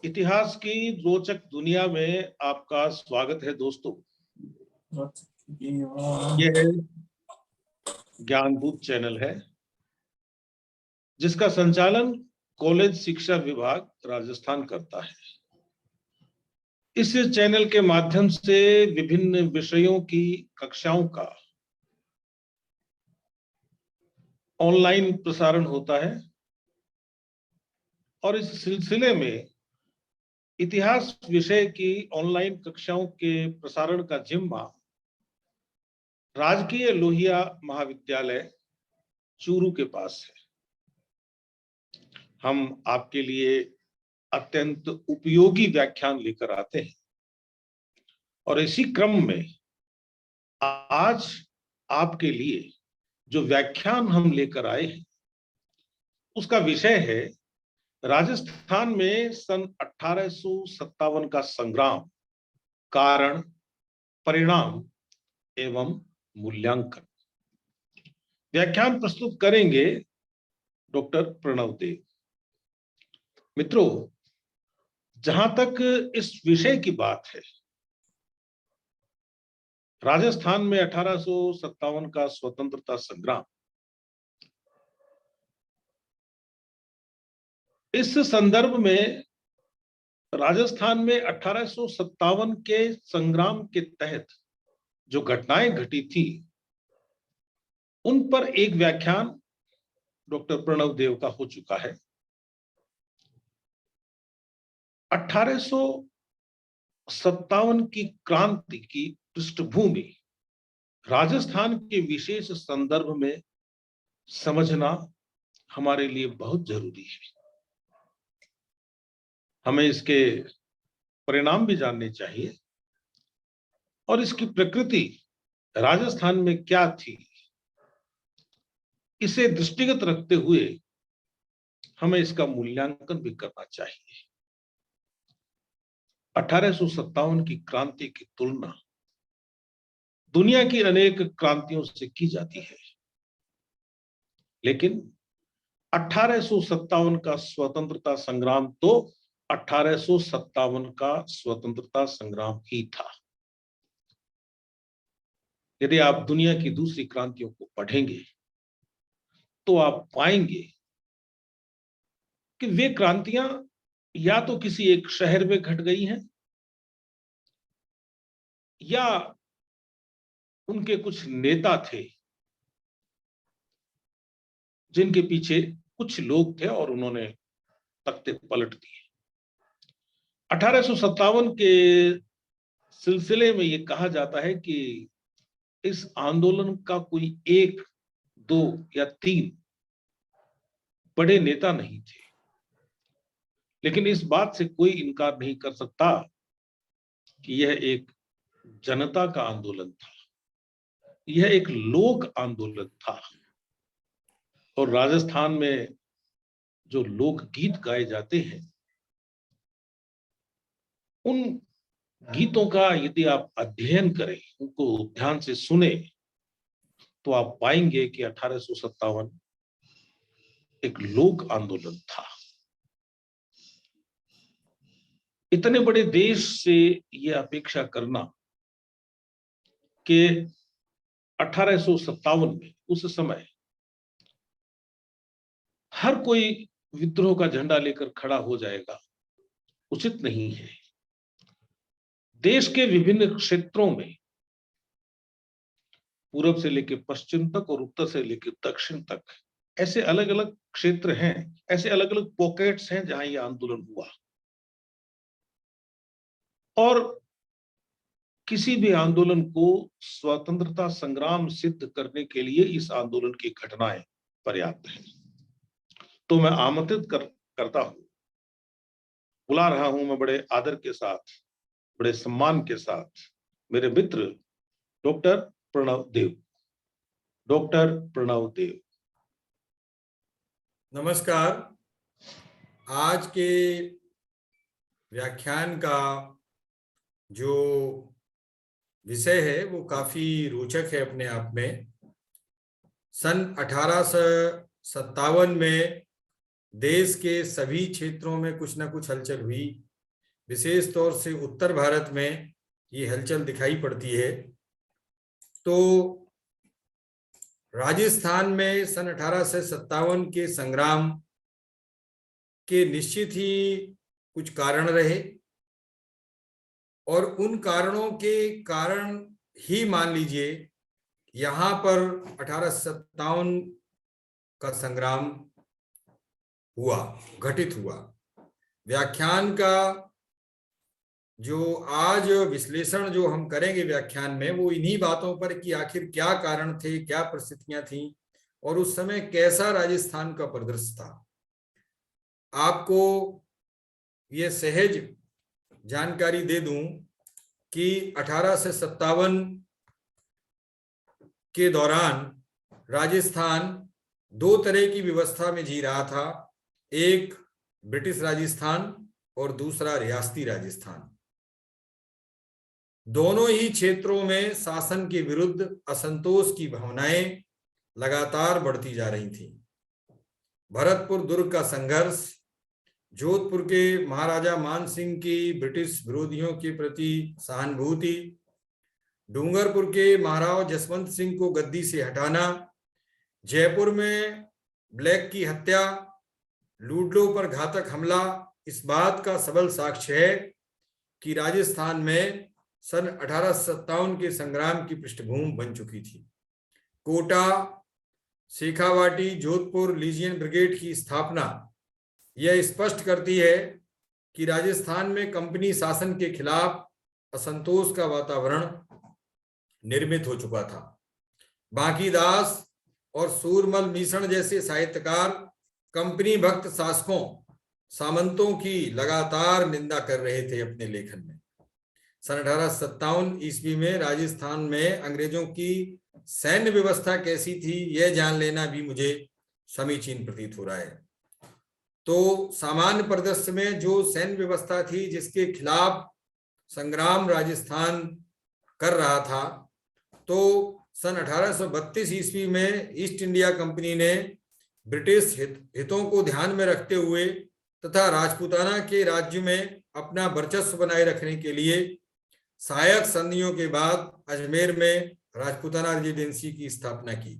इतिहास की रोचक दुनिया में आपका स्वागत है दोस्तों। यह ज्ञानभूत चैनल है जिसका संचालन कॉलेज शिक्षा विभाग राजस्थान करता है। इस चैनल के माध्यम से विभिन्न विषयों की कक्षाओं का ऑनलाइन प्रसारण होता है और इस सिलसिले में इतिहास विषय की ऑनलाइन कक्षाओं के प्रसारण का जिम्मा राजकीय लोहिया महाविद्यालय चूरू के पास है। हम आपके लिए अत्यंत उपयोगी व्याख्यान लेकर आते हैं और इसी क्रम में आज आपके लिए जो व्याख्यान हम लेकर आए हैं उसका विषय है राजस्थान में सन 1857 का संग्राम, कारण, परिणाम एवं मूल्यांकन। व्याख्यान प्रस्तुत करेंगे डॉक्टर प्रणव देव। मित्रों, जहां तक इस विषय की बात है, राजस्थान में 1857 का स्वतंत्रता संग्राम, इस संदर्भ में राजस्थान में 1857 के संग्राम के तहत जो घटनाएं घटी थी उन पर एक व्याख्यान डॉक्टर प्रणव देव का हो चुका है। 1857 की क्रांति की पृष्ठभूमि राजस्थान के विशेष संदर्भ में समझना हमारे लिए बहुत जरूरी है। हमें इसके परिणाम भी जानने चाहिए और इसकी प्रकृति राजस्थान में क्या थी, इसे दृष्टिगत रखते हुए हमें इसका मूल्यांकन भी करना चाहिए। 1857 की क्रांति की तुलना दुनिया की अनेक क्रांतियों से की जाती है, लेकिन 1857 का स्वतंत्रता संग्राम तो 1857 का स्वतंत्रता संग्राम ही था। यदि आप दुनिया की दूसरी क्रांतियों को पढ़ेंगे तो आप पाएंगे कि वे क्रांतियां या तो किसी एक शहर में घट गई हैं या उनके कुछ नेता थे जिनके पीछे कुछ लोग थे और उन्होंने तख्ते पलट दिए। 1857 के सिलसिले में यह कहा जाता है कि इस आंदोलन का कोई एक, दो या तीन बड़े नेता नहीं थे, लेकिन इस बात से कोई इनकार नहीं कर सकता कि यह एक जनता का आंदोलन था, यह एक लोक आंदोलन था। और राजस्थान में जो लोकगीत गाए जाते हैं, उन गीतों का यदि आप अध्ययन करें, उनको ध्यान से सुने, तो आप पाएंगे कि 1857 एक लोक आंदोलन था। इतने बड़े देश से यह अपेक्षा करना कि 1857 में उस समय हर कोई विद्रोह का झंडा लेकर खड़ा हो जाएगा, उचित नहीं है। देश के विभिन्न क्षेत्रों में, पूरब से लेकर पश्चिम तक और उत्तर से लेकर दक्षिण तक, ऐसे अलग अलग क्षेत्र हैं, ऐसे अलग अलग पॉकेट्स हैं जहां यह आंदोलन हुआ। और किसी भी आंदोलन को स्वतंत्रता संग्राम सिद्ध करने के लिए इस आंदोलन की घटनाएं पर्याप्त हैं। तो मैं आमंत्रित करता हूं, बुला रहा हूं मैं बड़े आदर के साथ, बड़े सम्मान के साथ मेरे मित्र डॉक्टर प्रणव देव। डॉक्टर प्रणव देव, नमस्कार। आज के व्याख्यान का जो विषय है वो काफी रोचक है अपने आप में। सन 1857 में देश के सभी क्षेत्रों में कुछ ना कुछ हलचल हुई। विशेष तौर से उत्तर भारत में ये हलचल दिखाई पड़ती है। तो राजस्थान में सन 1857 के संग्राम के निश्चित ही कुछ कारण रहे, और उन कारणों के कारण ही मान लीजिए यहाँ पर 1857 का संग्राम हुआ, घटित हुआ। व्याख्यान का जो आज विश्लेषण जो हम करेंगे व्याख्यान में, वो इन्हीं बातों पर कि आखिर क्या कारण थे, क्या परिस्थितियां थीं और उस समय कैसा राजस्थान का परिदृश्य था। आपको ये सहज जानकारी दे दूं कि 1857 के दौरान राजस्थान दो तरह की व्यवस्था में जी रहा था, एक ब्रिटिश राजस्थान और दूसरा रियासती राजस्थान। दोनों ही क्षेत्रों में शासन के विरुद्ध असंतोष की भावनाएं लगातार बढ़ती जा रही थीं। भरतपुर दुर्ग का संघर्ष, जोधपुर के महाराजा मान सिंह की ब्रिटिश विरोधियों के प्रति सहानुभूति, डूंगरपुर के महाराज जसवंत सिंह को गद्दी से हटाना, जयपुर में ब्लैक की हत्या, लूडलो पर घातक हमला, इस बात का सबल साक्ष्य है कि राजस्थान में सन 1857 के संग्राम की पृष्ठभूमि बन चुकी थी। कोटा, शेखावाटी, जोधपुर लीजियन ब्रिगेड की स्थापना यह स्पष्ट करती है कि राजस्थान में कंपनी शासन के खिलाफ असंतोष का वातावरण निर्मित हो चुका था। बांकीदास और सूरमल मीसण जैसे साहित्यकार कंपनी भक्त शासकों, सामंतों की लगातार निंदा कर रहे थे अपने लेखन में। सन 1857 ईस्वी में राजस्थान में अंग्रेजों की सैन्य व्यवस्था कैसी थी, यह जान लेना भी मुझे समीचीन प्रतीत हो रहा है। तो सामान्य परिदृश्य में जो सैन्य व्यवस्था थी जिसके खिलाफ संग्राम राजस्थान कर रहा था, तो सन 1832 ईस्वी में ईस्ट इंडिया कंपनी ने ब्रिटिश हितों को ध्यान में रखते हुए तथा राजपूताना के राज्य में अपना वर्चस्व बनाए रखने के लिए सहायक संधियों के बाद अजमेर में राजपूताना रेजिडेंसी की स्थापना की।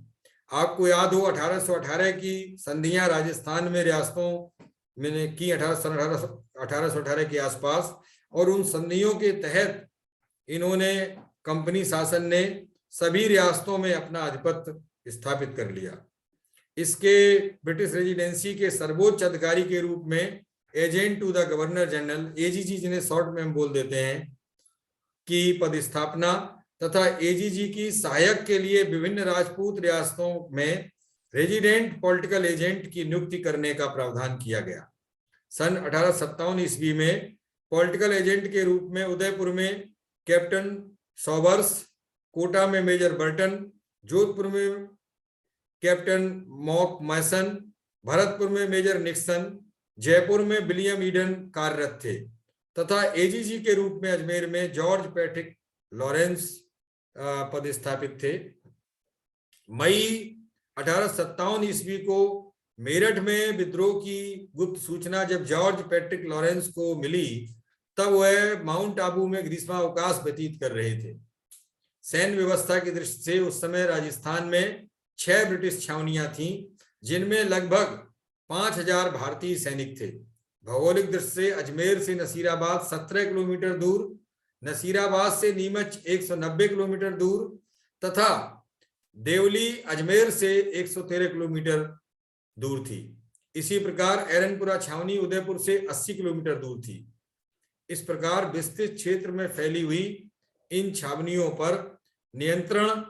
आपको याद हो 1818 की संधियां राजस्थान में रियासतों में की 1818 के आसपास, और उन संधियों के तहत इन्होंने कंपनी शासन ने सभी रियासतों में अपना आधिपत्य स्थापित कर लिया। इसके ब्रिटिश रेजिडेंसी के सर्वोच्च अधिकारी के रूप में agent to the governor general, AGG जिन्हें शॉर्ट में हम बोल देते हैं, की पदस्थापना तथा एजीजी की सहायक के लिए विभिन्न राजपूत रियासतों में रेजिडेंट पॉलिटिकल एजेंट की नियुक्ति करने का प्रावधान किया गया। सन 1857 ईस्वी में पॉलिटिकल एजेंट के रूप में उदयपुर में कैप्टन सॉबर्स, कोटा में मेजर बर्टन, जोधपुर में कैप्टन मॉक मैसन, भरतपुर में मेजर निक्सन, जयपुर में विलियम ईडन कार्यरत थे तथा एजीजी के रूप में अजमेर में जॉर्ज पैट्रिक लॉरेंस पदस्थापित थे। मई 1857 ईस्वी को मेरठ में विद्रोह की गुप्त सूचना जब जॉर्ज पैट्रिक लॉरेंस को मिली, तब वह माउंट आबू में ग्रीष्मावकाश व्यतीत कर रहे थे। सैन्य व्यवस्था की दृष्टि से उस समय राजस्थान में 6 ब्रिटिश छावनियां थीं, जिनमें लगभग 5000 भारतीय सैनिक थे। भौगोलिक दृष्टि से अजमेर से नसीराबाद 17 किलोमीटर दूर, नसीराबाद से नीमच 190 किलोमीटर दूर तथा देवली अजमेर से 113 किलोमीटर दूर थी। इसी प्रकार एरनपुरा छावनी उदयपुर से 80 किलोमीटर दूर थी। इस प्रकार विस्तृत क्षेत्र में फैली हुई इन छावनियों पर नियंत्रण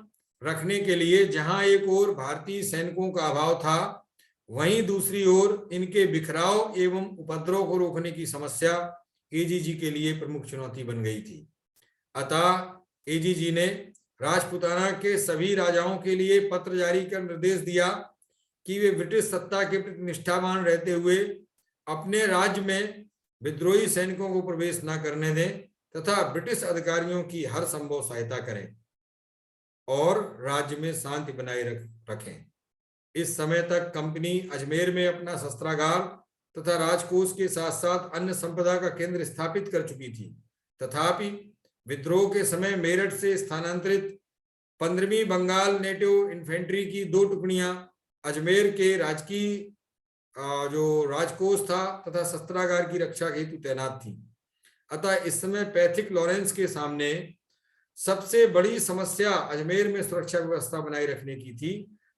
रखने के लिए जहां एक ओर भारतीय सैनिकों का अभाव था, वहीं दूसरी ओर इनके बिखराव एवं उपद्रव को रोकने की समस्या एजीजी के लिए प्रमुख चुनौती बन गई थी। अतः एजीजी ने राजपूताना के सभी राजाओं के लिए पत्र जारी कर निर्देश दिया कि वे ब्रिटिश सत्ता के प्रति निष्ठावान रहते हुए अपने राज्य में विद्रोही सैनिकों को प्रवेश न करने दें तथा ब्रिटिश अधिकारियों की हर संभव सहायता करें और राज्य में शांति बनाए रखें। इस समय तक कंपनी अजमेर में अपना शस्त्रागार तथा राजकोष के साथ साथ अन्य संपदा का केंद्र स्थापित कर चुकी थी। तथापि विद्रोह के समय मेरठ से स्थानांतरित 15वीं बंगाल नेटिव इन्फेंट्री की 2 टुकड़ियां अजमेर के राजकीय जो राजकोष था तथा शस्त्रागार की रक्षा हेतु तैनात थी। अतः इस समय पैथिक लॉरेंस के सामने सबसे बड़ी समस्या अजमेर में सुरक्षा व्यवस्था बनाए रखने की थी,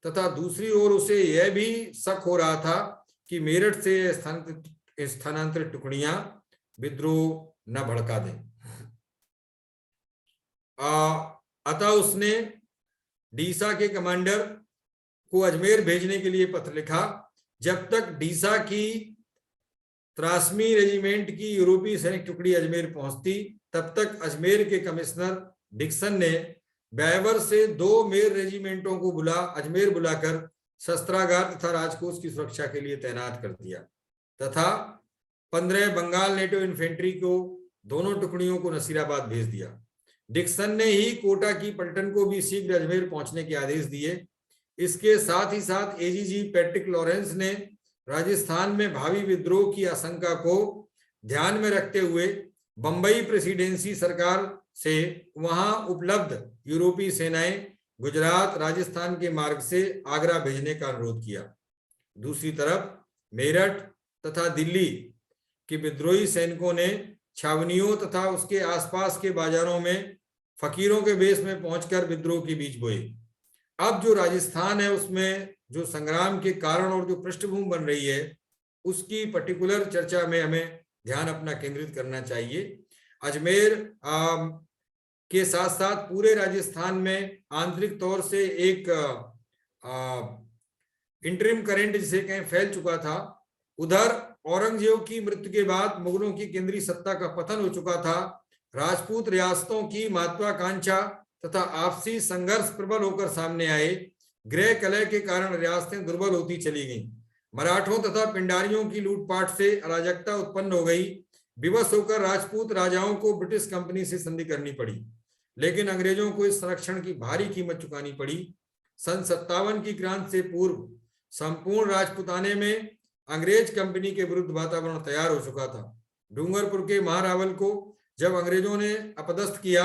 तथा दूसरी ओर उसे यह भी शक हो रहा था कि मेरठ से स्थानांतरित टुकड़ियां विद्रोह न भड़का दें। अतः उसने डीसा के कमांडर को अजमेर भेजने के लिए पत्र लिखा। जब तक डीसा की 83वीं रेजिमेंट की यूरोपीय सैनिक टुकड़ी अजमेर पहुंचती, तब तक अजमेर के कमिश्नर डिक्सन ने ब्यावर से 2 मेर रेजिमेंटों को अजमेर बुलाकर शस्त्रागार तथा राजकोष की सुरक्षा के लिए तैनात कर दिया तथा 15 बंगाल नेटिव इन्फेंट्री को दोनों टुकड़ियों को नसीराबाद भेज दिया। डिक्सन ने ही कोटा की पलटन को भी शीघ्र अजमेर पहुंचने के आदेश दिए। इसके साथ ही साथ एजीजी पैट्रिक लॉरेंस ने राजस्थान में भावी विद्रोह की आशंका को ध्यान में रखते हुए बंबई प्रेसिडेंसी सरकार से वहां उपलब्ध यूरोपीय सेनाएं गुजरात राजस्थान के मार्ग से आगरा भेजने का अनुरोध किया। दूसरी तरफ मेरठ तथा दिल्ली के विद्रोही सैनिकों ने छावनियों तथा उसके आसपास के बाजारों में फकीरों के वेश में पहुंचकर विद्रोह के बीज बोए। अब जो राजस्थान है उसमें जो संग्राम के कारण और जो पृष्ठभूमि बन रही है उसकी पर्टिकुलर चर्चा में हमें ध्यान अपना केंद्रित करना चाहिए। अजमेर के साथ साथ पूरे राजस्थान में आंतरिक तौर से एक इंटरिम करंट जिसे कहें फैल चुका था। उधर औरंगजेब की मृत्यु के बाद मुगलों की केंद्रीय सत्ता का पतन हो चुका था। राजपूत रियासतों की महत्वाकांक्षा तथा आपसी संघर्ष प्रबल होकर सामने आए। गृह कलह के कारण रियासतें दुर्बल होती चली गईं। मराठों तथा पिंडारियों की लूटपाट से अराजकता उत्पन्न हो गई। विवश होकर राजपूत राजाओं को ब्रिटिश कंपनी से संधि करनी पड़ी, लेकिन अंग्रेजों को इस संरक्षण की भारी कीमत चुकानी पड़ी। सन 57 की क्रांति से पूर्व संपूर्ण राजपुताने में अंग्रेज कंपनी के विरुद्ध वातावरण तैयार हो चुका था। डूंगरपुर के महारावल को जब अंग्रेजों ने अपदस्थ किया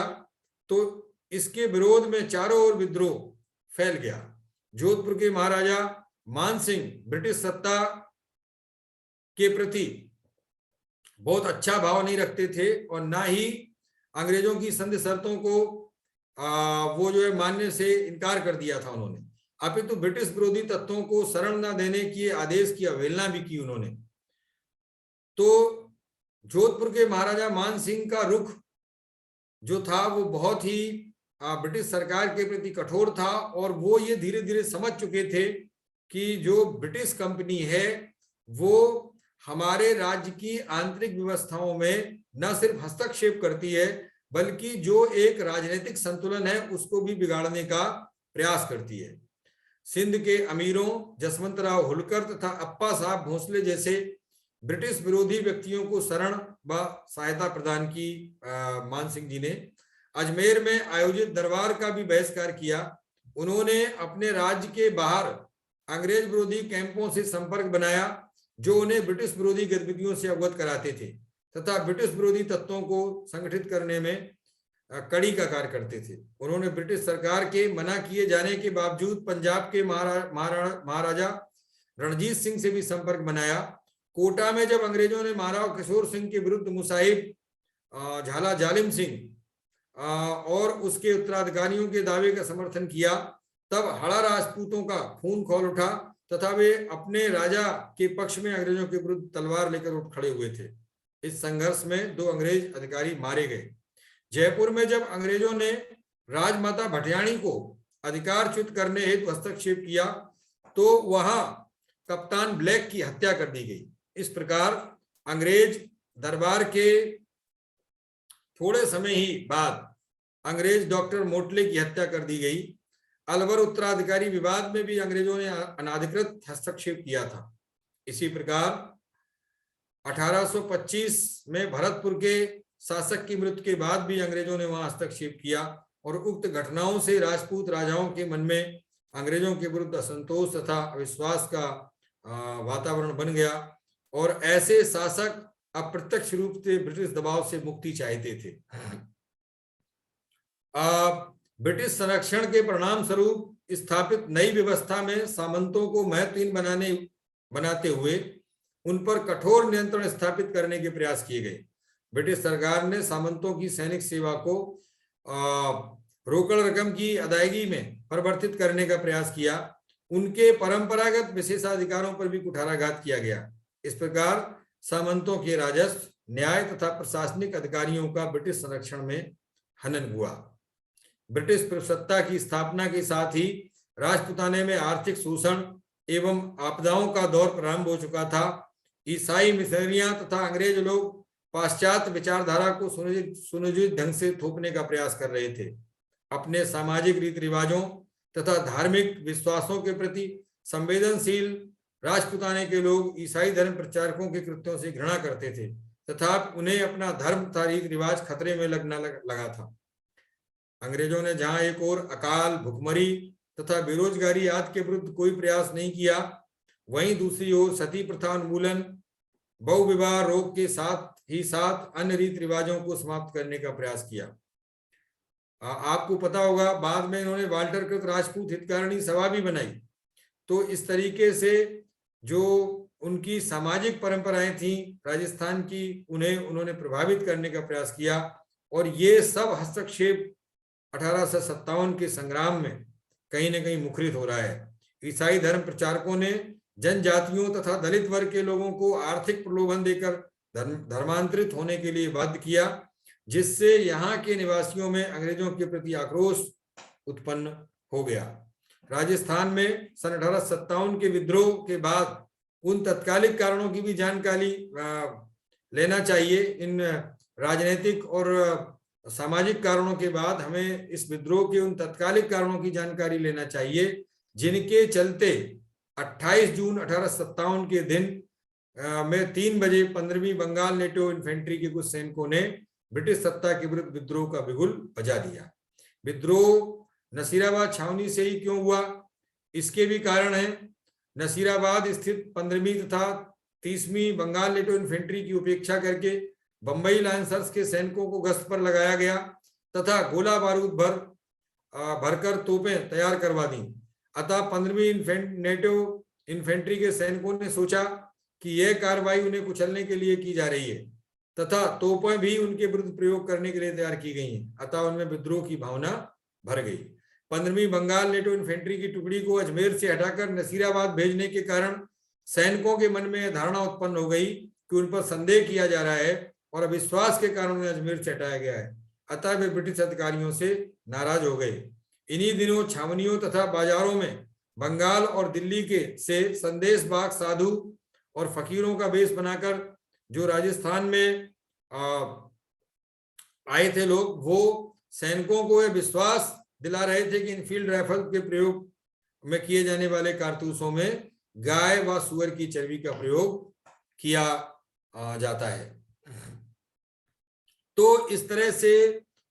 तो इसके विरोध में चारों ओर विद्रोह फैल गया। जोधपुर के महाराजा मान सिंह ब्रिटिश सत्ता के प्रति बहुत अच्छा भाव नहीं रखते थे और ना ही अंग्रेजों की संधि शर्तों को वो जो है मानने से इनकार कर दिया था उन्होंने, अपितु ब्रिटिश विरोधी तत्वों को शरण न देने के आदेश की अवहेलना भी की उन्होंने। तो जोधपुर के महाराजा मान सिंह का रुख जो था वो बहुत ही ब्रिटिश सरकार के प्रति कठोर था और वो ये धीरे धीरे समझ चुके थे कि जो ब्रिटिश कंपनी है वो हमारे राज्य की आंतरिक व्यवस्थाओं में न सिर्फ हस्तक्षेप करती है बल्कि जो एक राजनीतिक संतुलन है उसको भी बिगाड़ने का प्रयास करती है। सिंध के अमीरों जसवंतराव होलकर तथा अप्पा साहब भोसले जैसे ब्रिटिश विरोधी व्यक्तियों को शरण व सहायता प्रदान की मान सिंह जी ने। अजमेर में आयोजित दरबार का भी बहिष्कार किया। उन्होंने अपने राज्य के बाहर अंग्रेज विरोधी कैंपों से संपर्क बनाया जो उन्हें ब्रिटिश विरोधी गतिविधियों से अवगत कराते थे तथा ब्रिटिश विरोधी तत्वों को संगठित करने में कड़ी का कार्य करते थे। उन्होंने ब्रिटिश सरकार के मना किए जाने के बावजूद पंजाब के महाराजा रणजीत सिंह से भी संपर्क बनाया। कोटा में जब अंग्रेजों ने महाराव किशोर सिंह के विरुद्ध मुसाहिब झाला जालिम सिंह और उसके उत्तराधिकारियों के दावे का समर्थन किया तब हड़ा राजपूतों का खून खौल उठा तथा वे अपने राजा के पक्ष में अंग्रेजों के विरुद्ध तलवार लेकर उठ खड़े हुए थे। इस संघर्ष में 2 अंग्रेज अधिकारी मारे गए। जयपुर में जब अंग्रेजों ने राजमाता भटियाणी को अधिकारच्युत करने हेतु हस्तक्षेप किया तो वहां कप्तान ब्लैक की हत्या कर दी गई। इस प्रकार अंग्रेज दरबार के थोड़े समय ही बाद अंग्रेज डॉक्टर मोटले की हत्या कर दी गई। अलवर उत्तराधिकारी विवाद में भी अंग्रेजों ने अनाधिकृत हस्तक्षेप किया था। इसी प्रकार 1825 में भरतपुर के शासक की मृत्यु के बाद भी अंग्रेजों ने वहां हस्तक्षेप किया और उक्त घटनाओं से राजपूत राजाओं के मन में अंग्रेजों के विरुद्ध असंतोष तथा अविश्वास का वातावरण बन गया और ऐसे शासक अप्रत्यक्ष रूप से ब्रिटिश दबाव से मुक्ति चाहते थे। ब्रिटिश संरक्षण के परिणाम स्वरूप स्थापित नई व्यवस्था में सामंतों को महत्वहीन बनाते हुए उन पर कठोर नियंत्रण स्थापित करने के प्रयास किए गए। ब्रिटिश सरकार ने सामंतों की सैनिक सेवा को रोकड़ रकम की अदायगी में परिवर्तित करने का प्रयास किया। उनके परंपरागत विशेषाधिकारों पर भी कुठाराघात किया गया। इस प्रकार सामंतों के राजस्व, न्याय तथा प्रशासनिक अधिकारियों का ब्रिटिश संरक्षण में हनन हुआ। ब्रिटिश प्रभुसत्ता की स्थापना के साथ ही राजपुताने में आर्थिक शोषण एवं आपदाओं का दौर प्रारंभ हो चुका था। ईसाई मिशनरियां तथा अंग्रेज लोग पाश्चात्य विचारधारा को सुनियोजित ढंग से थोपने का प्रयास कर रहे थे। अपने सामाजिक रीति रिवाजों तथा धार्मिक विश्वासों के प्रति संवेदनशील राजपुताने के लोग ईसाई धर्म प्रचारकों के कृत्यों से घृणा करते थे तथा उन्हें अपना धर्म तथा रीति रिवाज खतरे में लगना लगा था। अंग्रेजों ने जहां एक ओर अकाल, भुखमरी तथा बेरोजगारी आदि के विरुद्ध कोई प्रयास नहीं किया, वहीं दूसरी ओर सती प्रथा उन्मूलन, बहुविवाह रोग के साथ ही साथ अन्य रीति रिवाजों को समाप्त करने का प्रयास किया। आपको पता होगा बाद में इन्होंने वाल्टर कृत राजपूत हितकारिणी सभा भी बनाई। तो इस तरीके से जो उनकी सामाजिक परंपराएं थी राजस्थान की, उन्होंने प्रभावित करने का प्रयास किया और ये सब हस्तक्षेप 1857 के संग्राम में कहीं न कहीं मुखरित हो रहा है। ईसाई धर्म प्रचारकों ने जनजातियों तथा दलित वर्ग के लोगों को आर्थिक प्रलोभन देकर धर्मांतरित होने के लिए बाध्य किया, जिससे यहाँ के निवासियों में अंग्रेजों के प्रति आक्रोश उत्पन्न हो गया। राजस्थान में सन 1857 के विद्रोह के बाद उन तत्कालिक कारणों की भी जानकारी लेना चाहिए। इन राजनीतिक और सामाजिक कारणों के बाद हमें इस विद्रोह के उन तत्कालिक कारणों की जानकारी लेना चाहिए जिनके चलते 28 जून 1857 के दिन में 3 बजे 15वीं बंगाल नेटिव इन्फेंट्री के कुछ सैनिकों ने ब्रिटिश सत्ता के विरुद्ध विद्रोह का बिगुल बजा दिया। विद्रोह नसीराबाद छावनी से ही क्यों हुआ, इसके भी कारण है। नसीराबाद स्थित 15वीं तथा 30वीं बंगाल नेटिव इन्फेंट्री की उपेक्षा करके बंबई लांसर्स के सैनिकों को गश्त पर लगाया गया तथा गोला बारूद भरकर तोपें तैयार करवा दी। अतः 15वीं नेटिव इन्फेंट्री के सैनिकों ने सोचा कि यह कार्रवाई उन्हें कुचलने के लिए की जा रही है तथा तोपें भी उनके विरुद्ध प्रयोग करने के लिए तैयार की गई हैं। अतः उनमें विद्रोह की भावना भर गई। 15वीं बंगाल नेटिव इन्फेंट्री की टुकड़ी को अजमेर से हटाकर नसीराबाद भेजने के कारण सैनिकों के मन में धारणा उत्पन्न हो गई कि उन पर संदेह किया जा रहा है और अविश्वास के कारण उन्हें अजमेर से हटाया गया है। अतः वे ब्रिटिश अधिकारियों से नाराज हो गए। इन्हीं दिनों छावनियों तथा बाजारों में बंगाल और दिल्ली के से संदेश बाग साधु और फकीरों का वेश बनाकर जो राजस्थान में आए थे लोग, वो सैनिकों को यह विश्वास दिला रहे थे कि इनफील्ड राइफल के प्रयोग में किए जाने वाले कारतूसों में गाय व सुअर की चर्बी का प्रयोग किया जाता है। तो इस तरह से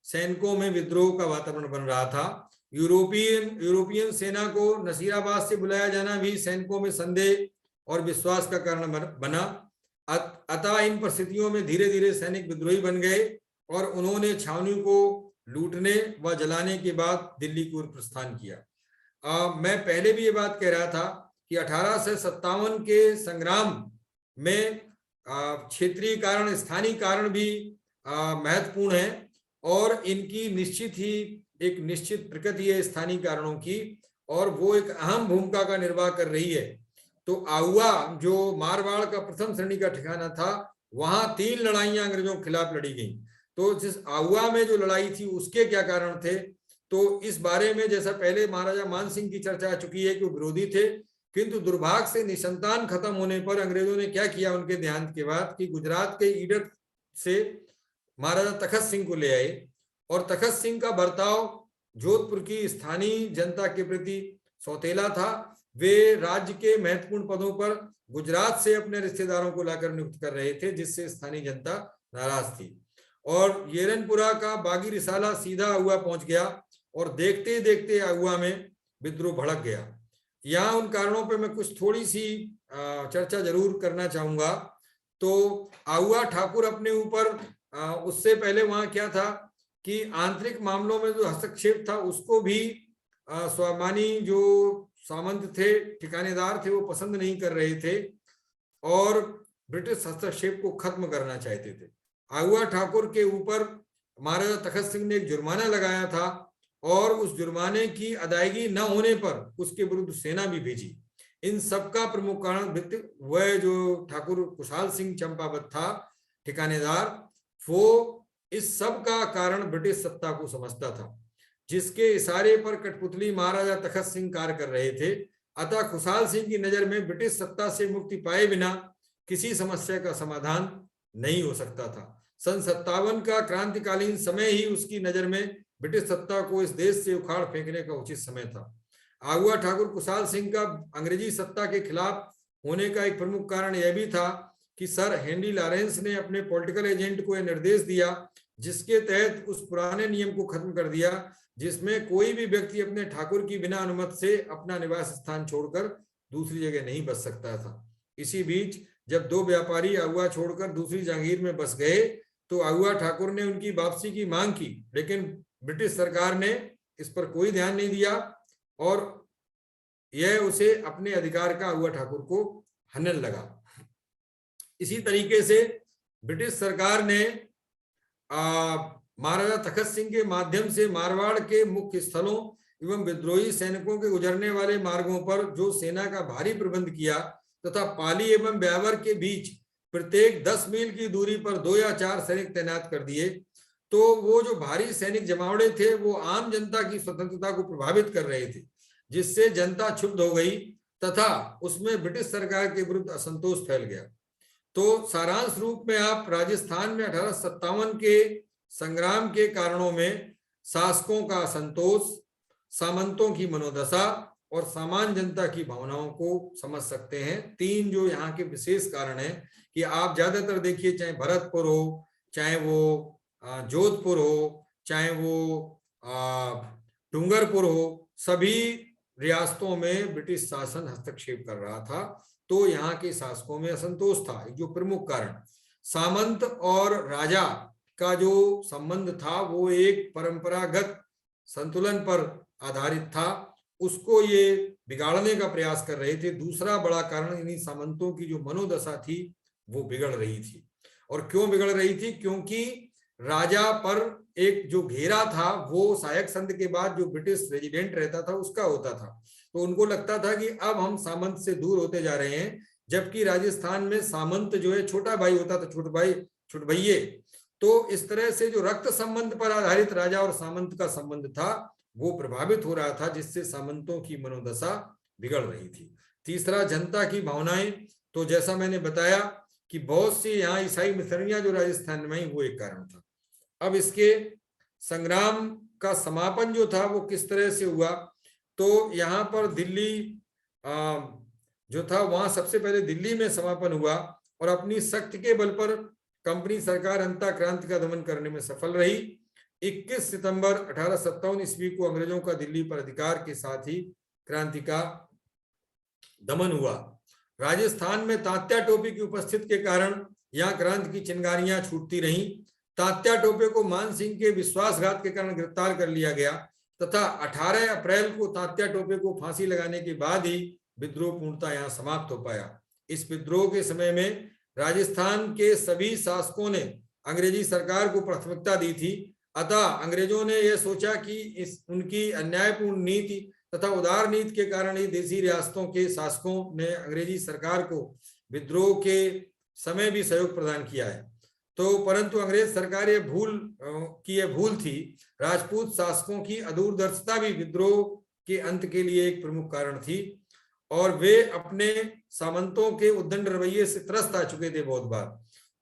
सैनिकों में विद्रोह का वातावरण बन रहा था। यूरोपियन सेना को नसीराबाद से बुलाया जाना भी सैनिकों में संदेह और विश्वास का कारण बना। अतः इन परिस्थितियों में धीरे धीरे सैनिक विद्रोही बन गए और उन्होंने छावनी को लूटने व जलाने के बाद दिल्ली की ओर प्रस्थान किया। मैं पहले भी ये बात कह रहा था कि 1857 के संग्राम में क्षेत्रीय कारण, स्थानीय कारण भी महत्वपूर्ण है और इनकी एक निश्चित प्रकृति है स्थानीय कारणों की और वो एक अहम भूमिका का निर्वाह कर रही है। तो आहुआ जो मारवाड़ का प्रथम श्रेणी का ठिकाना था, वहां 3 लड़ाइयां अंग्रेजों के खिलाफ लड़ी गई। तो जिस आहुआ में जो लड़ाई थी उसके क्या कारण थे, तो इस बारे में जैसा पहले महाराजा मान सिंह की चर्चा आ चुकी है कि वो विरोधी थे, किंतु दुर्भाग्य से निसंतान खत्म होने पर अंग्रेजों ने क्या किया उनके देहांत के बाद कि गुजरात के ईडर से महाराजा तखत सिंह को ले आए और तखत सिंह का बर्ताव जोधपुर की स्थानीय जनता के प्रति सौतेला था। वे राज्य के महत्वपूर्ण पदों पर गुजरात से अपने रिश्तेदारों को लाकर नियुक्त कर रहे थे, जिससे स्थानीय जनता नाराज थी और येरनपुरा का बागी रिसाला सीधा आहुआ पहुंच गया और देखते देखते आहुआ में विद्रोह भड़क गया। यहाँ उन कारणों पे मैं कुछ थोड़ी सी चर्चा जरूर करना चाहूंगा। तो आहुआ ठाकुर अपने ऊपर उससे पहले वहां क्या था कि आंतरिक मामलों में जो हस्तक्षेप था उसको भी स्वाभिमानी जो सामंत थे, ठिकानेदार थे, वो पसंद नहीं कर रहे थे और ब्रिटिश हस्तक्षेप को खत्म करना चाहते थे। आहुआ ठाकुर के ऊपर महाराजा तखत सिंह ने एक जुर्माना लगाया था और उस जुर्माने की अदायगी न होने पर उसके विरुद्ध सेना भी भेजी। इन सबका प्रमुख कारण वह जो ठाकुर कुशाल सिंह चंपावत था ठिकानेदार, वो इस सब का कारण ब्रिटिश सत्ता को समझता था, जिसके इशारे पर कठपुतली महाराजा तखत सिंह कार्य कर रहे थे। अतः खुशाल सिंह की नजर में ब्रिटिश सत्ता से मुक्ति पाए बिना किसी समस्या का समाधान नहीं हो सकता था। सन 57 का क्रांतिकालीन समय ही उसकी नजर में ब्रिटिश सत्ता को इस देश से उखाड़ फेंकने का उचित समय था। आहुआ ठाकुर कुशाल सिंह का अंग्रेजी सत्ता के खिलाफ होने का एक प्रमुख कारण यह भी था कि सर हेनरी लॉरेंस ने अपने पॉलिटिकल एजेंट को यह निर्देश दिया, जिसके तहत उस पुराने नियम को खत्म कर दिया जिसमें कोई भी व्यक्ति अपने ठाकुर की बिना अनुमति से अपना निवास स्थान छोड़कर दूसरी जगह नहीं बस सकता था। इसी बीच जब दो व्यापारी आहुआ छोड़कर दूसरी जागीर में बस गए तो आहुआ ठाकुर ने उनकी वापसी की मांग की, लेकिन ब्रिटिश सरकार ने इस पर कोई ध्यान नहीं दिया और यह उसे अपने अधिकार का आहुआ ठाकुर को हनन लगा। इसी तरीके से ब्रिटिश सरकार ने महाराजा तखत सिंह के माध्यम से मारवाड़ के मुख्य स्थलों एवं विद्रोही सैनिकों के गुजरने वाले मार्गों पर जो सेना का भारी प्रबंध किया तथा पाली एवं ब्यावर के बीच प्रत्येक 10 मील की दूरी पर 2 या 4 सैनिक तैनात कर दिए। तो वो जो भारी सैनिक जमावड़े थे वो आम जनता की स्वतंत्रता को प्रभावित कर रहे थे, जिससे जनता क्षुब्ध हो गई तथा उसमें ब्रिटिश सरकार के विरुद्ध असंतोष फैल गया। तो सारांश रूप में आप राजस्थान में 1857 के संग्राम के कारणों में शासकों का असंतोष, सामंतों की मनोदशा और सामान्य जनता की भावनाओं को समझ सकते हैं। 3 जो यहाँ के विशेष कारण हैं कि आप ज्यादातर देखिए, चाहे भरतपुर हो, चाहे वो जोधपुर हो, चाहे वो डूंगरपुर हो, सभी रियासतों में ब्रिटिश शासन हस्तक्षेप कर रहा था। तो यहाँ के शासकों में असंतोष था। जो प्रमुख कारण सामंत और राजा का जो संबंध था वो एक परंपरागत संतुलन पर आधारित था, उसको ये बिगाड़ने का प्रयास कर रहे थे। दूसरा बड़ा कारण इन्हीं सामंतों की जो मनोदशा थी वो बिगड़ रही थी। और क्यों बिगड़ रही थी? क्योंकि राजा पर एक जो घेरा था वो सहायक संत के बाद जो ब्रिटिश रेजिडेंट रहता था उसका होता था। तो उनको लगता था कि अब हम सामंत से दूर होते जा रहे हैं, जबकि राजस्थान में सामंत जो है छोटा भाई होता था, छोट भाई, छोट भैये। तो इस तरह से जो रक्त संबंध पर आधारित राजा और सामंत का संबंध था वो प्रभावित हो रहा था, जिससे सामंतों की मनोदशा बिगड़ रही थी। तीसरा, जनता की भावनाएं। तो जैसा मैंने बताया कि बहुत सी यहाँ ईसाई मिशनरियां जो राजस्थान में, वो एक कारण था। अब इसके संग्राम का समापन जो था वो किस तरह से हुआ? तो यहाँ पर दिल्ली जो था वहां सबसे पहले दिल्ली में समापन हुआ और अपनी शक्ति के बल पर कंपनी सरकार अंतः क्रांति का दमन करने में सफल रही। 21 सितंबर 1857 ईस्वी को अंग्रेजों का दिल्ली पर अधिकार के साथ ही क्रांति का दमन हुआ। राजस्थान में तात्या टोपे की उपस्थिति के कारण यहाँ क्रांति की चिंगारियां छूटती रहीं। तात्या टोपे को मान सिंह के विश्वासघात के कारण गिरफ्तार कर लिया गया तथा 18 अप्रैल को तात्या टोपे को फांसी लगाने के बाद ही विद्रोह पूर्णतः यहाँ समाप्त हो पाया। इस विद्रोह के समय में राजस्थान के सभी शासकों ने अंग्रेजी सरकार को प्राथमिकता दी थी। अतः अंग्रेजों ने यह सोचा कि उनकी अन्यायपूर्ण नीति तथा उदार नीति के कारण ही देशी रियासतों के शासकों ने अंग्रेजी सरकार को विद्रोह के समय भी सहयोग प्रदान किया है। तो परंतु अंग्रेज सरकार ये भूल थी। राजपूत शासकों की अदूरदर्शिता भी विद्रोह के अंत के लिए एक प्रमुख कारण थी और वे अपने सामंतों के उद्दंड रवैये से त्रस्त आ चुके थे बहुत बार।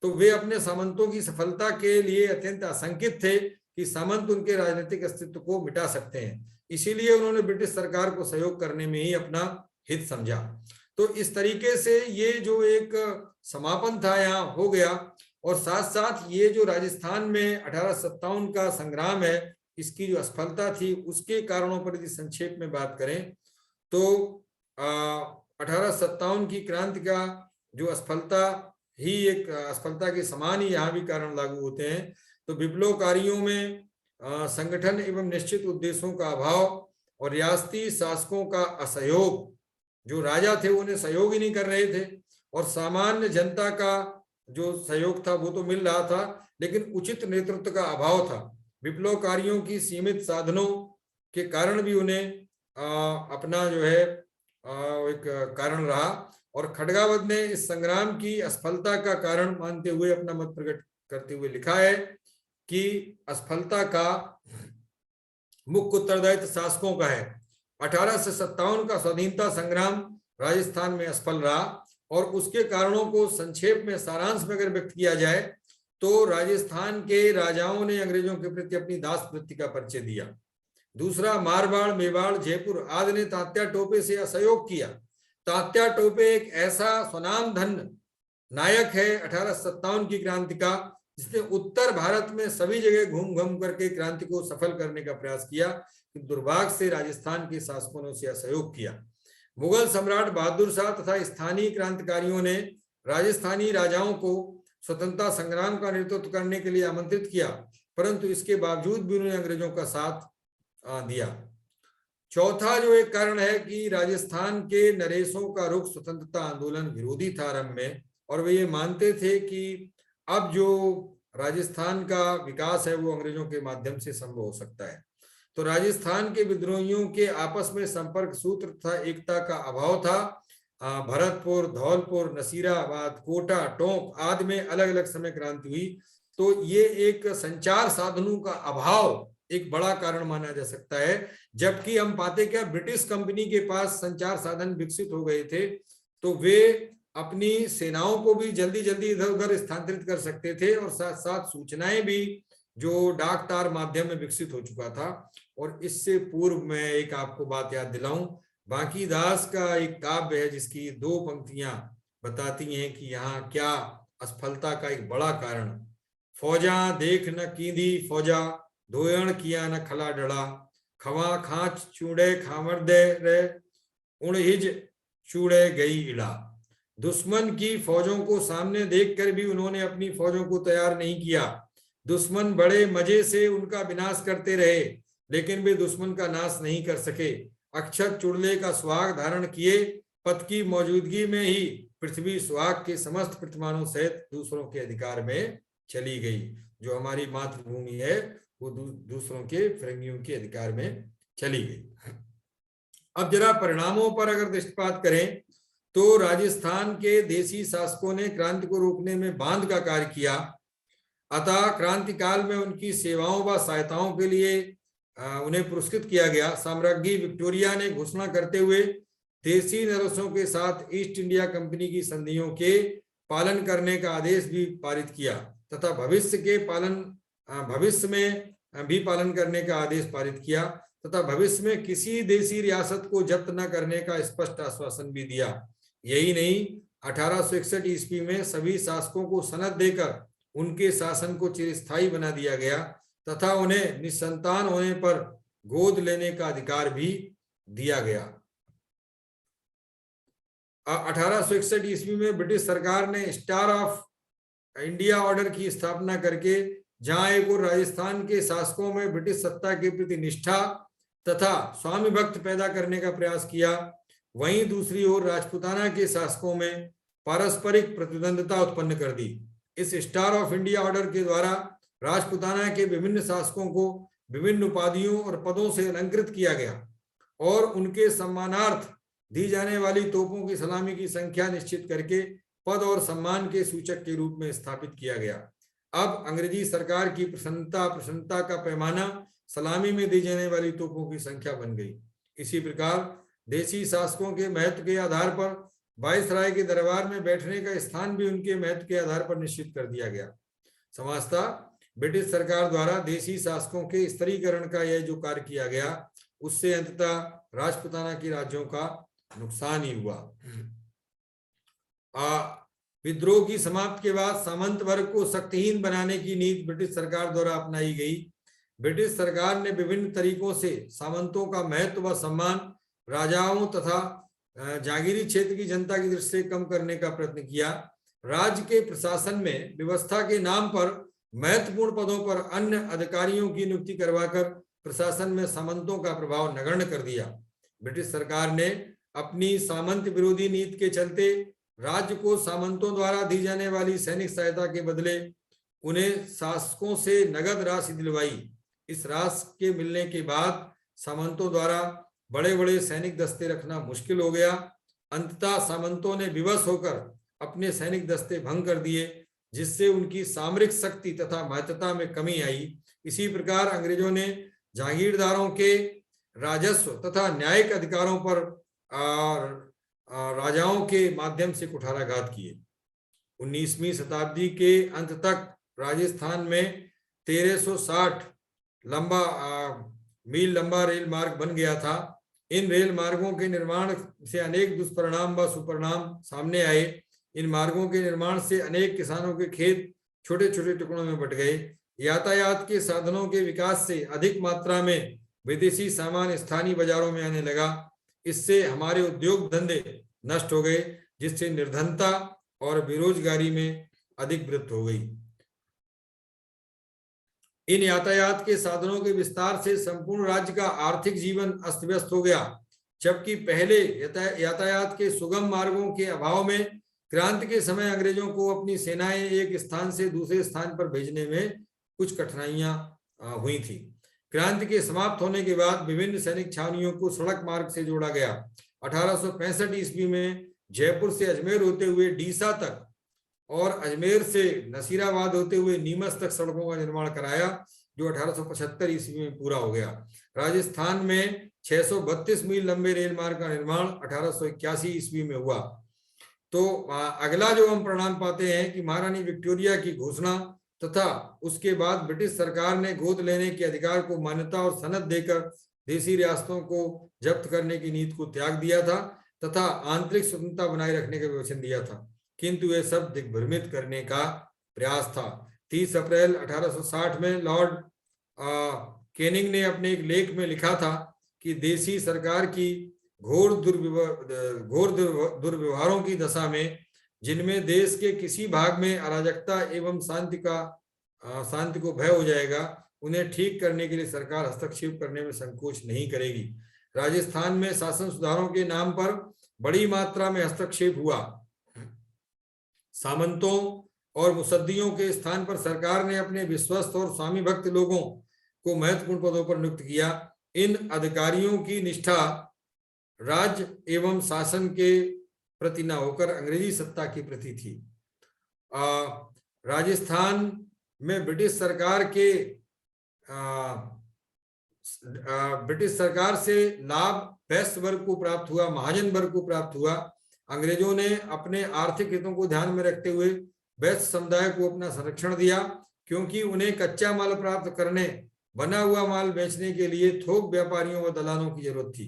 तो वे अपने सामंतों की सफलता के लिए अत्यंत आशंकित थे कि सामंत उनके राजनीतिक अस्तित्व को मिटा सकते हैं। इसीलिए उन्होंने ब्रिटिश सरकार को सहयोग करने में ही अपना हित समझा। तो इस तरीके से ये जो एक समापन था यहाँ हो गया। और साथ साथ ये जो राजस्थान में 1857 का संग्राम है, इसकी जो असफलता थी उसके कारणों पर यदि संक्षेप में बात करें तो 1857 की क्रांति का जो असफलता ही एक असफलता के समान ही यहाँ भी कारण लागू होते हैं। तो विप्लवकारियों में संगठन एवं निश्चित उद्देश्यों का अभाव और रियासती शासकों का असहयोग, जो राजा थे उन्हें सहयोग ही नहीं कर रहे थे, और सामान्य जनता का जो सहयोग था वो तो मिल रहा था लेकिन उचित नेतृत्व का अभाव था। विप्लवकारियों की सीमित साधनों के कारण भी उन्हें अपना जो है एक कारण रहा, और खड़गावत ने इस संग्राम की असफलता का कारण मानते हुए अपना मत प्रकट करते हुए लिखा है कि असफलता का मुख्य उत्तरदायित्व शासकों का है। 1857 का स्वाधीनता संग्राम राजस्थान में असफल रहा, और उसके कारणों को संक्षेप में सारांश में अगर व्यक्त किया जाए तो राजस्थान के राजाओं ने अंग्रेजों के प्रति अपनी दास वृत्ति का परिचय दिया। दूसरा, मारवाड़, मेवाड़, जयपुर आदि ने तात्या टोपे से असहयोग किया। तात्या टोपे एक ऐसा स्वनाम धन्य नायक है 1857 की क्रांति का, जिसने उत्तर भारत में सभी जगह घूम घूम करके क्रांति को सफल करने का प्रयास किया, कि दुर्भाग्य से राजस्थान के शासकों ने उसे असहयोग किया। मुगल सम्राट बहादुर शाह तथा स्थानीय क्रांतिकारियों ने राजस्थानी राजाओं को स्वतंत्रता संग्राम का नेतृत्व करने के लिए आमंत्रित किया, परंतु इसके बावजूद भी उन्होंने अंग्रेजों का साथ दिया। चौथा जो एक कारण है कि राजस्थान के नरेशों का रुख स्वतंत्रता आंदोलन विरोधी था आरंभ में, और वे ये मानते थे कि अब जो राजस्थान का विकास है वो अंग्रेजों के माध्यम से संभव हो सकता है। तो राजस्थान के विद्रोहियों के आपस में संपर्क सूत्र तथा एकता का अभाव था। भरतपुर, धौलपुर, नसीराबाद, कोटा, टोंक आदि में अलग अलग समय क्रांति हुई, तो ये एक संचार साधनों का अभाव एक बड़ा कारण माना जा सकता है। जबकि हम पाते क्या, ब्रिटिश कंपनी के पास संचार साधन विकसित हो गए थे, तो वे अपनी सेनाओं को भी जल्दी जल्दी इधर उधर स्थानांतरित कर सकते थे, और साथ साथ सूचनाएं भी जो डाक तार माध्यम में विकसित हो चुका था। और इससे पूर्व मैं एक आपको बात याद दिलाऊं, बांकीदास का एक काव्य है जिसकी 2 पंक्तियां बताती हैं कि यहाँ क्या असफलता का एक बड़ा कारण। फौजा देख न कींदी फौजा, धोयण किया न खला डड़ा, खवा खांच चूड़े खामर दे रे, उणहिज चूड़े गई इड़ा। दुश्मन की फौजों को सामने देखकर भी उन्होंने अपनी फौजों को तैयार नहीं किया। दुश्मन बड़े मजे से उनका विनाश करते रहे, लेकिन वे दुश्मन का नाश नहीं कर सके। अक्षत चुड़ले का सुहाग धारण किए, पथ की मौजूदगी में ही पृथ्वी सुहाग के समस्त प्रतिमानों सहित दूसरों के अधिकार में चली गई। जो हमारी मातृभूमि है वो दूसरों के, फिरंगियों के अधिकार में चली गई। अब जरा परिणामों पर अगर दृष्टिपात करें तो राजस्थान के देशी शासकों ने क्रांति को रोकने में बांध का कार्य किया, अतः क्रांति काल में उनकी सेवाओं व सहायताओं के लिए उन्हें पुरस्कृत किया गया। साम्राज्ञी विक्टोरिया ने घोषणा करते हुए देशी नरेशों के साथ ईस्ट इंडिया कंपनी की संधियों के पालन करने का आदेश भी पारित किया, तथा भविष्य में भी पालन करने का आदेश पारित किया, तथा भविष्य में किसी देशी रियासत को जब्त न करने का स्पष्ट आश्वासन भी दिया। यही नहीं, 1861 ईस्वी में सभी शासकों को सनद देकर उनके शासन को चिरस्थायी बना दिया गया, तथा उन्हें निसंतान होने पर गोद लेने का अधिकार भी दिया गया। 1861 ईस्वी में ब्रिटिश सरकार ने स्टार ऑफ इंडिया ऑर्डर की स्थापना करके जहां एक और राजस्थान के शासकों में ब्रिटिश सत्ता के प्रति निष्ठा तथा स्वामी भक्त पैदा करने का प्रयास किया, वहीं दूसरी ओर राजपूताना के शासकों में पारस्परिक प्रतिद्वंद्विता उत्पन्न कर दी। इस स्टार ऑफ इंडिया ऑर्डर के द्वारा राजपूताना के विभिन्न शासकों को विभिन्न उपाधियों और पदों से अलंकृत किया गया, और उनके सम्मानार्थ दी जाने वाली तोपों की सलामी की संख्या निश्चित करके पद और सम्मान के सूचक के रूप में स्थापित किया गया। अब अंग्रेजी सरकार की प्रसन्नता का पैमाना सलामी में दी जाने वाली तोपों की संख्या बन गई। इसी प्रकार देशी शासकों के महत्व के आधार पर वायसराय के दरबार में बैठने का स्थान भी उनके महत्व के आधार पर निश्चित कर दिया गया। समाजता ब्रिटिश सरकार द्वारा देशी शासकों के स्तरीकरण का यह जो कार्य किया गया, उससे अंततः राजपूताना के राज्यों का नुकसान ही हुआ। विद्रोह की समाप्ति के बाद सामंत वर्ग को शक्तिहीन बनाने की नीति ब्रिटिश सरकार द्वारा अपनाई गई। ब्रिटिश सरकार ने विभिन्न तरीकों से सामंतों का महत्व व सम्मान राजाओं तथा जागीरी क्षेत्र की जनता की दृष्टि से कम करने का प्रयत्न किया। राज्य के प्रशासन में व्यवस्था के नाम पर महत्वपूर्ण पदों पर अन्य अधिकारियों की नियुक्ति करवाकर प्रशासन में सामंतों का प्रभाव नगण्य कर दिया। ब्रिटिश सरकार ने अपनी सामंत विरोधी नीति के चलते राज्य को सामंतों द्वारा दी जाने वाली सैनिक सहायता के बदले उन्हें शासकों से नगद राशि दिलवाई। इस राशि के मिलने के बाद सामंतों द्वारा बड़े बड़े सैनिक दस्ते रखना मुश्किल हो गया। अंततः सामंतों ने विवश होकर अपने सैनिक दस्ते भंग कर दिए, जिससे उनकी सामरिक शक्ति तथा महत्ता में कमी आई। इसी प्रकार अंग्रेजों ने जागीरदारों के राजस्व तथा न्यायिक अधिकारों पर राजाओं के माध्यम से कुठाराघात किए। 19वीं शताब्दी के अंत तक राजस्थान में 1360 मील लंबा रेल मार्ग बन गया था। इन रेल मार्गों के निर्माण से अनेक दुष्परिणाम व सुपरिणाम सामने आए। इन मार्गों के निर्माण से अनेक किसानों के खेत छोटे छोटे टुकड़ों में बंट गए। यातायात के साधनों के विकास से अधिक मात्रा में विदेशी सामान स्थानीय बाजारों में आने लगा। इससे हमारे उद्योग धंधे नष्ट हो गए, जिससे निर्धनता और बेरोजगारी में अधिक वृद्धि हो गई। इन यातायात के साधनों के विस्तार से संपूर्ण राज्य का आर्थिक जीवन अस्त व्यस्त हो गया, जबकि पहले यातायात के सुगम मार्गों के अभाव में क्रांति के समय अंग्रेजों को अपनी सेनाएं एक स्थान से दूसरे स्थान पर भेजने में कुछ कठिनाइयां हुई थी। क्रांति के समाप्त होने के बाद विभिन्न सैनिक छावनियों को सड़क मार्ग से जोड़ा गया। 1865 ईस्वी में जयपुर से अजमेर होते हुए डीसा तक और अजमेर से नसीराबाद होते हुए नीमच तक सड़कों का निर्माण कराया, जो 1875 ईस्वी में पूरा हो गया। राजस्थान में 632 मील लंबे रेल मार्ग का निर्माण 1881 ईस्वी में हुआ। तो अगला जो हम परिणाम पाते हैं कि महारानी विक्टोरिया की घोषणा तथा उसके बाद ब्रिटिश सरकार ने गोद लेने के अधिकार को मान्यता और सनद देकर देसी रियासतों को जब्त करने की नीति को त्याग दिया था तथा आंतरिक स्वतंत्रता बनाए रखने का वचन दिया था, किंतु यह सब दिग्भ्रमित करने का प्रयास था। 30 अप्रैल 1860 में लॉर्ड कैनिंग ने अपने एक लेख में लिखा था कि देसी सरकार की घोर दुर्व्यवहारों की दशा में, जिनमें देश के किसी भाग में अराजकता एवं शांति को भय हो जाएगा, उन्हें ठीक करने के लिए सरकार हस्तक्षेप करने में संकोच नहीं करेगी। राजस्थान में शासन सुधारों के नाम पर बड़ी मात्रा में हस्तक्षेप हुआ। सामंतों और मुसद्दियों के स्थान पर सरकार ने अपने विश्वस्त और स्वामी भक्त लोगों को महत्वपूर्ण पदों पर नियुक्त किया। इन अधिकारियों की निष्ठा राज्य एवं शासन के प्रति न होकर अंग्रेजी सत्ता की प्रति थी। राजस्थान में ब्रिटिश सरकार से लाभ वैश्य वर्ग को प्राप्त हुआ, महाजन वर्ग को प्राप्त हुआ। अंग्रेजों ने अपने आर्थिक हितों को ध्यान में रखते हुए वैश्य समुदाय को अपना संरक्षण दिया, क्योंकि उन्हें कच्चा माल प्राप्त करने, बना हुआ माल बेचने के लिए थोक व्यापारियों व दलालों की जरूरत थी।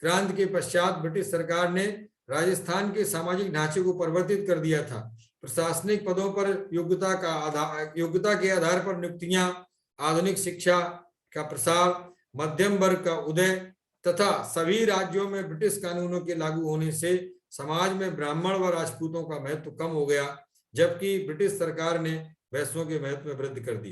क्रांति के पश्चात ब्रिटिश सरकार ने राजस्थान के सामाजिक ढांचे को परिवर्तित कर दिया था। प्रशासनिक पदों पर योग्यता के आधार पर नियुक्तियां, आधुनिक शिक्षा का प्रसार, मध्यम वर्ग का उदय तथा सभी राज्यों में ब्रिटिश कानूनों के लागू होने से समाज में ब्राह्मण व राजपूतों का महत्व कम हो गया, जबकि ब्रिटिश सरकार ने वैश्यों के महत्व में वृद्धि कर दी।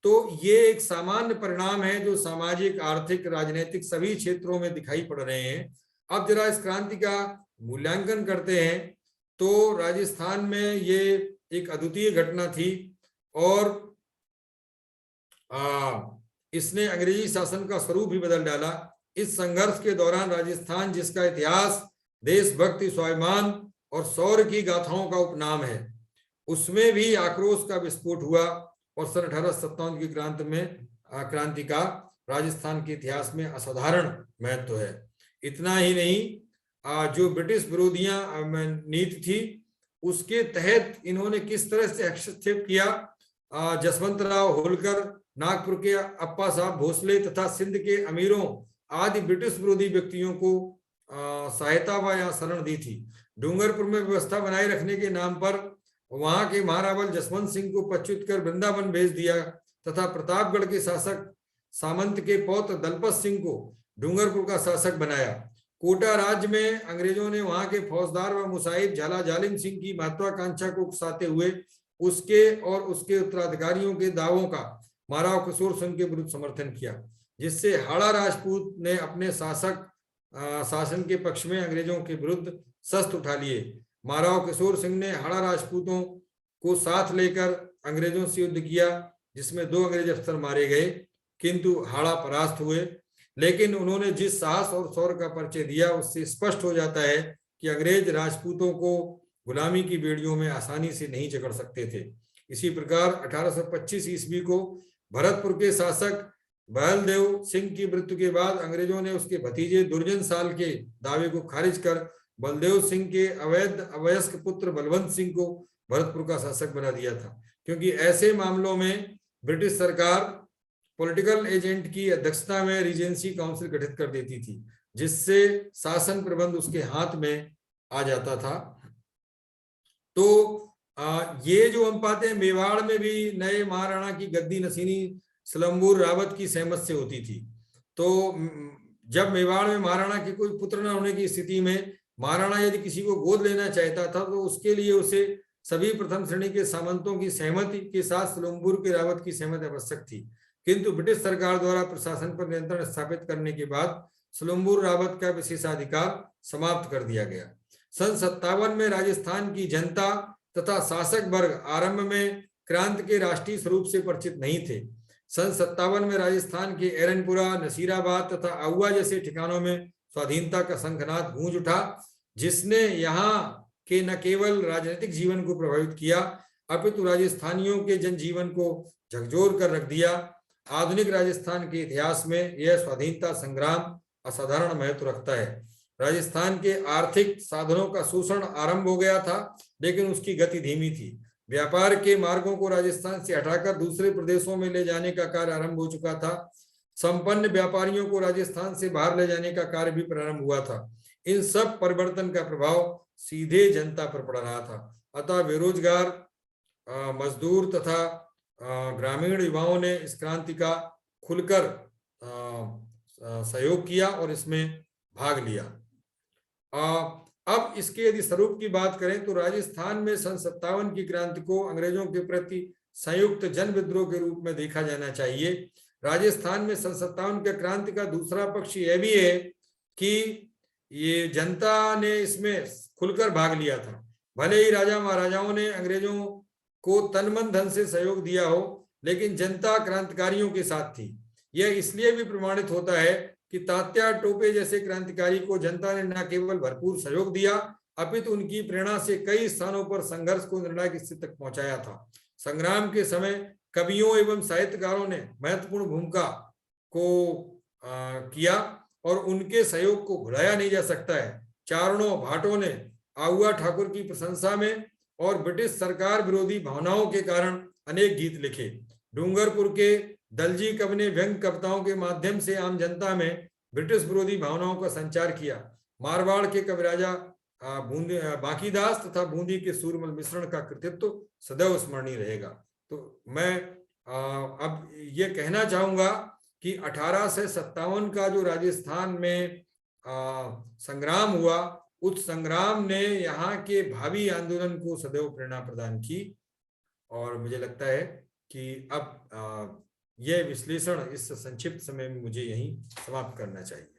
तो ये एक सामान्य परिणाम है जो सामाजिक, आर्थिक, राजनीतिक सभी क्षेत्रों में दिखाई पड़ रहे हैं। अब जरा इस क्रांति का मूल्यांकन करते हैं तो राजस्थान में ये एक अद्वितीय घटना थी और इसने अंग्रेजी शासन का स्वरूप भी बदल डाला। इस संघर्ष के दौरान राजस्थान, जिसका इतिहास देशभक्ति, स्वाभिमान और शौर्य की गाथाओं का उपनाम है, उसमें भी आक्रोश का विस्फोट हुआ और सन 1857 की क्रांति का राजस्थान के इतिहास में असाधारण महत्व है। इतना ही नहीं, जो ब्रिटिश विरोधियां नीति थी उसके तहत इन्होंने किस तरह से हस्तक्षेप किया। जसवंत राव होलकर, नागपुर के अप्पा साहब भोसले तथा सिंध के अमीरों आदि ब्रिटिश विरोधी व्यक्तियों को सहायता व या शरण दी थी। डूंगरपुर में व्यवस्था बनाए रखने के नाम पर वहां के महारावल जसवंत सिंह को पच्युत कर वृंदावन भेज दिया तथा प्रतापगढ़ के शासक सामंत के पौत्र दलपत सिंह को डूंगरपुर का शासक बनाया। कोटा राज्य में अंग्रेजों ने वहां के फौजदार व मुसाहिब झाला जालिम सिंह की महत्वाकांक्षा को उकसाते हुए उसके और उसके उत्तराधिकारियों के दावों का महाराव किशोर सिंह के विरुद्ध समर्थन किया, जिससे हाड़ा राजपूत ने अपने शासन के पक्ष में अंग्रेजों के विरुद्ध शस्त्र उठा लिए। महाराव किशोर सिंह ने हाड़ा राजपूतों को साथ लेकर अंग्रेजों से युद्ध किया, जिसमें 2 अंग्रेज अफसर मारे गए, किंतु हाड़ा परास्त हुए। लेकिन उन्होंने जिस साहस और शौर्य का परिचय दिया, उससे स्पष्ट हो जाता है कि अंग्रेज राजपूतों को गुलामी की बेड़ियों में आसानी से नहीं जकड़ सकते थे। इसी प्रकार 1825 ईस्वी को भरतपुर के शासक बहलदेव सिंह की मृत्यु के बाद अंग्रेजों ने उसके भतीजे दुर्जन साल के दावे को खारिज कर बलदेव सिंह के अवयस्क पुत्र बलवंत सिंह को भरतपुर का शासक बना दिया था, क्योंकि ऐसे मामलों में ब्रिटिश सरकार पॉलिटिकल एजेंट की अध्यक्षता में रीजेंसी काउंसिल गठित कर देती थी, जिससे शासन प्रबंध उसके हाथ में आ जाता था। तो ये जो हम पाते हैं, मेवाड़ में भी नए महाराणा की गद्दी नसीनी सिलम्बूर रावत की सहमत से होती थी। तो जब मेवाड़ में महाराणा के कोई पुत्र न होने की स्थिति में महाराणा यदि किसी को गोद लेना चाहता था, तो उसके लिए उसे सभी प्रथम श्रेणी के सामंतों की सहमति के साथ सिलम्बूर के रावत की सहमति आवश्यक थी। किंतु ब्रिटिश सरकार द्वारा प्रशासन पर नियंत्रण स्थापित करने के बाद सिलम्बूर रावत का विशेषाधिकार समाप्त कर दिया गया। सन 57 में राजस्थान की जनता तथा शासक वर्ग आरंभ में क्रांति के राष्ट्रीय स्वरूप से परिचित नहीं थे। सन 57 में राजस्थान के एरनपुरा, नसीराबाद तथा आउवा जैसे ठिकानों में स्वाधीनता का शंखनाद गूंज उठा, जिसने यहाँ के न केवल राजनीतिक जीवन को प्रभावित किया, अपितु राजस्थानियों के जनजीवन को झकझोर कर रख दिया। आधुनिक राजस्थान के इतिहास में यह स्वाधीनता संग्राम असाधारण महत्व रखता है। राजस्थान के आर्थिक साधनों का शोषण आरंभ हो गया था, लेकिन उसकी गति धीमी थी। व्यापार के मार्गों को राजस्थान से हटाकर दूसरे प्रदेशों में ले जाने का कार्य आरंभ हो चुका था। संपन्न व्यापारियों को राजस्थान से बाहर ले जाने का कार्य भी प्रारंभ हुआ था। इन सब परिवर्तन का प्रभाव सीधे जनता पर पड़ रहा था। अतः बेरोजगार मजदूर तथा ग्रामीण युवाओं ने इस क्रांति का खुलकर सहयोग किया और इसमें भाग लिया। अब इसके यदि स्वरूप की बात करें तो राजस्थान में सन 57 की क्रांति को अंग्रेजों के प्रति संयुक्त जन विद्रोह के रूप में देखा जाना चाहिए। राजस्थान में सन 57 के क्रांति का दूसरा पक्ष यह भी है कि ये जनता ने इसमें खुलकर भाग लिया था। भले ही राजा महाराजाओं ने अंग्रेजों को तन मन धन से सहयोग दिया हो, लेकिन जनता क्रांतिकारियों के साथ थी। यह इसलिए भी प्रमाणित होता है कि तात्या टोपे जैसे क्रांतिकारी को जनता ने न केवल भरपूर सहयोग दिया, अपितु उनकी प्रेरणा से कई स्थानों पर संघर्ष को निर्णायक स्थिति तक पहुंचाया था। संग्राम के समय कवियों एवं साहित्यकारों ने महत्वपूर्ण भूमिका को किया और उनके सहयोग को भुलाया नहीं जा सकता है। चारणों भाटों ने आउवा ठाकुर की प्रशंसा में और ब्रिटिश सरकार विरोधी भावनाओं के कारण अनेक गीत लिखे। डूंगरपुर के दलजी कवि ने व्यंग कविताओं के माध्यम से आम जनता में ब्रिटिश विरोधी भावनाओं का संचार किया। मारवाड़ के कविराजा बांकीदास तथा बूंदी के सूरमल मिश्रण का कृतित्व सदैव स्मरणीय रहेगा। तो मैं अब ये कहना चाहूंगा कि 1857 का जो राजस्थान में संग्राम हुआ, उस संग्राम ने यहाँ के भावी आंदोलन को सदैव प्रेरणा प्रदान की। और मुझे लगता है कि अब यह विश्लेषण इस संक्षिप्त समय में मुझे यहीं समाप्त करना चाहिए।